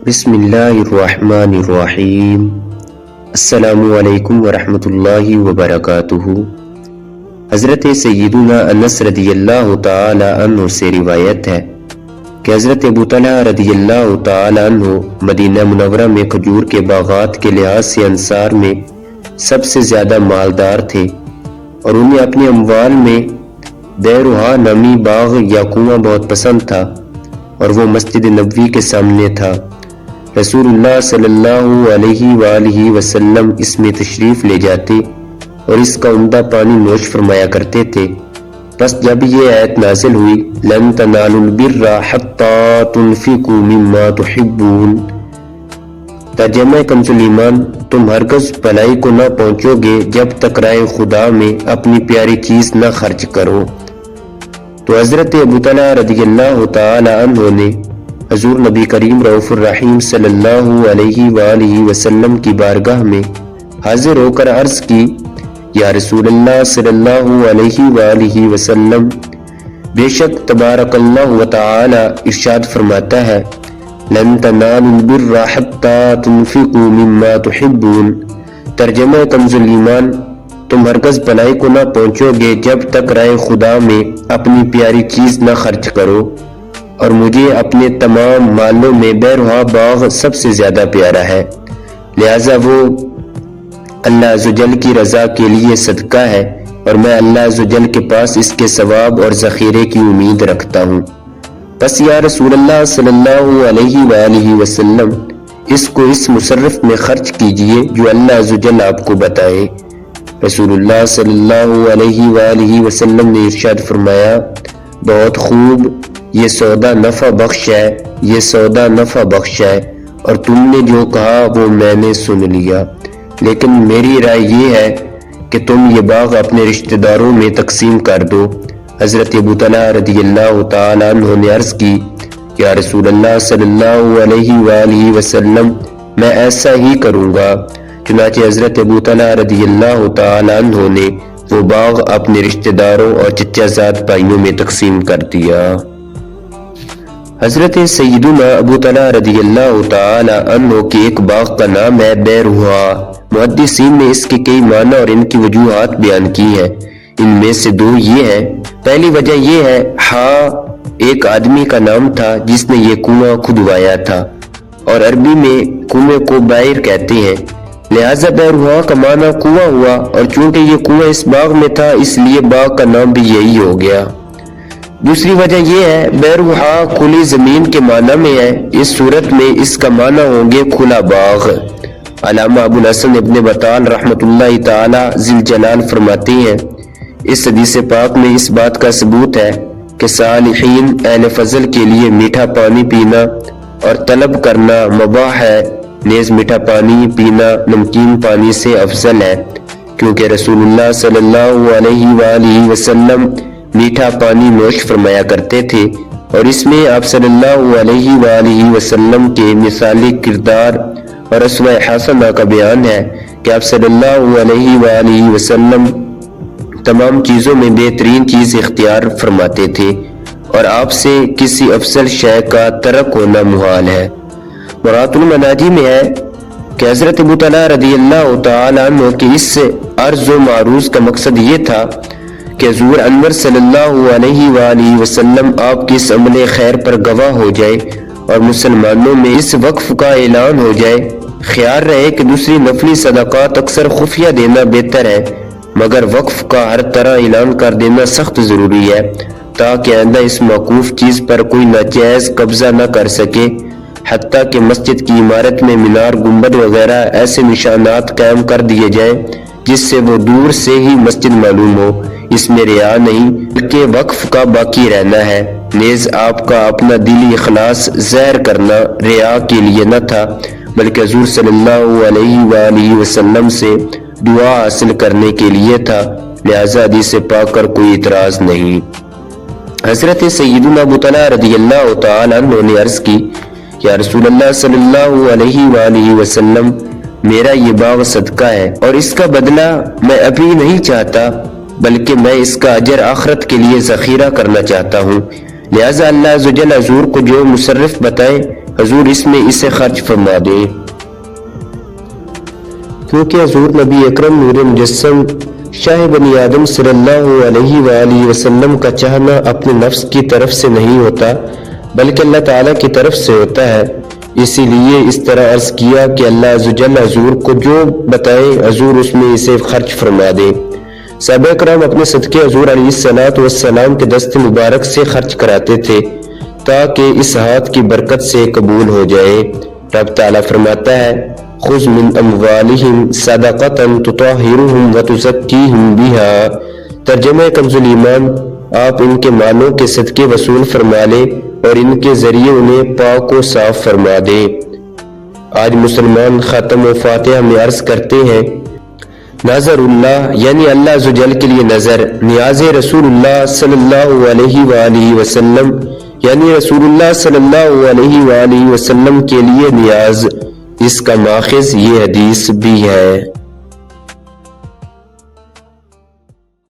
بسم اللہ الرحمن الرحیم۔ السلام علیکم ورحمۃ اللہ وبرکاتہ۔ حضرت سیدنا انس رضی اللہ تعالی عنہ سے روایت ہے کہ حضرت ابو طلحہ رضی اللہ تعالی عنہ مدینہ منورہ میں کھجور کے باغات کے لحاظ سے انصار میں سب سے زیادہ مالدار تھے، اور انہیں اپنے اموال میں بیروہا نامی باغ یا کنواں بہت پسند تھا، اور وہ مسجد نبوی کے سامنے تھا۔ رسول اللہ صلی اللہ علیہ وآلہ وسلم اس میں تشریف لے جاتے اور اس کا عمدہ پانی نوش فرمایا کرتے تھے۔ بس جب یہ آیت نازل ہوئی لن تنالوا البر حتی تنفقوا مما تحبون، ترجمہ کنز ایمان، تم ہرگز بھلائی کو نہ پہنچو گے جب تک راہ خدا میں اپنی پیاری چیز نہ خرچ کرو۔ تو حضرت ابو طلحہ رضی اللہ تعالی عنہ نے حضور نبی کریم رؤوف الرحیم صلی اللہ علیہ وآلہ وسلم کی بارگاہ میں حاضر ہو کر عرض کی، یا رسول اللہ صلی اللہ علیہ وآلہ وسلم، بے شک تبارک اللہ و تعالی ارشاد فرماتا ہے لن تنالوا البر حتی تنفقوا مما تحبون، ترجمہ کنز ایمان، تم ہرگز بھلائی کو نہ پہنچو گے جب تک راہ خدا میں اپنی پیاری چیز نہ خرچ کرو، اور مجھے اپنے تمام مالوں میں بیروہا باغ سب سے زیادہ پیارا ہے، لہذا وہ اللہ عزوجل کی رضا کے لیے صدقہ ہے، اور میں اللہ عزوجل کے پاس اس کے ثواب اور ذخیرے کی امید رکھتا ہوں۔ بس یا رسول اللہ صلی اللہ علیہ وآلہ وسلم، اس کو اس مصرف میں خرچ کیجئے جو اللہ عزوجل آپ کو بتائے۔ رسول اللہ صلی اللہ علیہ وآلہ وسلم نے ارشاد فرمایا، بہت خوب، یہ سودا نفع بخش ہے، یہ سودا نفع بخش ہے، اور تم نے جو کہا وہ میں نے سن لیا، لیکن میری رائے یہ ہے کہ تم یہ باغ اپنے رشتہ داروں میں تقسیم کر دو۔ حضرت ابو طلحہ رضی اللہ تعالی عنہ نے عرض کی، یا رسول اللہ صلی اللہ علیہ وآلہ وسلم، میں ایسا ہی کروں گا۔ چنانچہ حضرت ابو طلحہ رضی اللہ تعالی عنہ نے وہ باغ اپنے رشتہ داروں اور چچا زاد بھائیوں میں تقسیم کر دیا۔ حضرت سیدنا ابو طلحہ رضی اللہ تعالی عنہ کے ایک باغ کا نام ہے بیروہا۔ محدثین نے اس کے کئی معنی اور ان کی وجوہات بیان کی ہیں، ان میں سے دو یہ ہیں۔ پہلی وجہ یہ ہے، ایک آدمی کا نام تھا جس نے یہ کنواں کھدوایا تھا، اور عربی میں کنویں کو بائر کہتے ہیں، لہذا بیروہا کا معنی کنواں ہوا، اور چونکہ یہ کنواں اس باغ میں تھا اس لیے باغ کا نام بھی یہی ہو گیا۔ دوسری وجہ یہ ہے، بیروہا کھلی زمین کے معنی میں ہے، اس صورت میں اس کا معنی ہوں گے کھلا باغ۔ علامہ ابو الحسن ابن بطال رحمۃ اللہ تعالی ذی الجلال فرماتے ہیں، اس حدیث پاک میں اس بات کا ثبوت ہے کہ صالحین اہل فضل کے لیے میٹھا پانی پینا اور طلب کرنا مباح ہے، نیز میٹھا پانی پینا نمکین پانی سے افضل ہے، کیونکہ رسول اللہ صلی اللہ علیہ وآلہ وسلم میٹھا پانی نوش فرمایا کرتے تھے، اور اس میں آپ صلی اللہ علیہ وآلہ وسلم کے مثالی کردار اور اسوہ حسنہ کا بیان ہے کہ آپ صلی اللہ علیہ وآلہ وسلم تمام چیزوں میں بہترین چیز اختیار فرماتے تھے، اور آپ سے کسی افضل شے کا ترک ہونا محال ہے۔ مرات المناجی میں ہے کہ حضرت ابو طلحہ رضی اللہ تعالی عنہ کی اس عرض و معروض کا مقصد یہ تھا کہ حضور انور صلی اللہ علیہ وآلہ وسلم آپ کی اس عمل خیر پر گواہ ہو جائے اور مسلمانوں میں اس وقف کا اعلان ہو جائے۔ خیال رہے کہ دوسری نفلی صدقات اکثر خفیہ دینا بہتر ہے، مگر وقف کا ہر طرح اعلان کر دینا سخت ضروری ہے، تاکہ آئندہ اس موقوف چیز پر کوئی ناجائز قبضہ نہ کر سکے۔ حتیٰ کہ مسجد کی عمارت میں مینار، گنبد وغیرہ ایسے نشانات قائم کر دیے جائیں جس سے وہ دور سے ہی مسجد معلوم ہو۔ اس میں ریا نہیں بلکہ وقف کا باقی رہنا ہے۔ نیز آپ کا اپنا دلی اخلاص ظاہر کرنا ریا کے لیے نہ تھا، بلکہ حضور صلی اللہ علیہ وآلہ وسلم سے دعا حاصل کرنے کے لیے تھا، لہذا حدیث پاک پر کوئی اعتراض نہیں۔ حضرت سیدنا ابو طلحہ رضی اللہ تعالی عنہ نے عرض کی، یا رسول اللہ صلی اللہ علیہ وآلہ وسلم، میرا یہ باغ صدقہ ہے، اور اس کا بدلہ میں ابھی نہیں چاہتا، بلکہ میں اس کا اجر آخرت کے لیے ذخیرہ کرنا چاہتا ہوں، لہذا اللہ عزوجل حضور کو جو مصرف بتائے حضور اس میں اسے خرچ فرما دیں، کیونکہ حضور نبی اکرم نور مجسم شاہ بنی آدم صلی اللہ علیہ وآلہ وسلم کا چاہنا اپنے نفس کی طرف سے نہیں ہوتا بلکہ اللہ تعالیٰ کی طرف سے ہوتا ہے۔ اسی لیے اس طرح عرض کیا کہ اللہ عز و جل حضور کو جو بتائے حضور اس میں اسے خرچ فرما دے۔ صحابہ کرام اپنے صدقے حضور علیہ السلام کے دست مبارک سے خرچ کراتے تھے تاکہ اس ہاتھ کی برکت سے قبول ہو جائے۔ رب تعالیٰ فرماتا ہے خذ من اموالہم صدقۃ تطہرہم وتزکیہم بہا، ترجمہ کنز الایمان، آپ ان کے مالوں کے صدقے وصول فرما لیں اور ان کے ذریعے انہیں پاک و صاف فرما دیں۔ آج مسلمان ختم و فاتحہ میں عرض کرتے ہیں نظر اللہ، یعنی اللہ عز و جل کے لیے نظر، نیاز رسول اللہ صلی اللہ علیہ وآلہ وسلم، یعنی رسول اللہ صلی اللہ علیہ وآلہ وسلم کے لیے نیاز۔ اس کا ماخذ یہ حدیث بھی ہے۔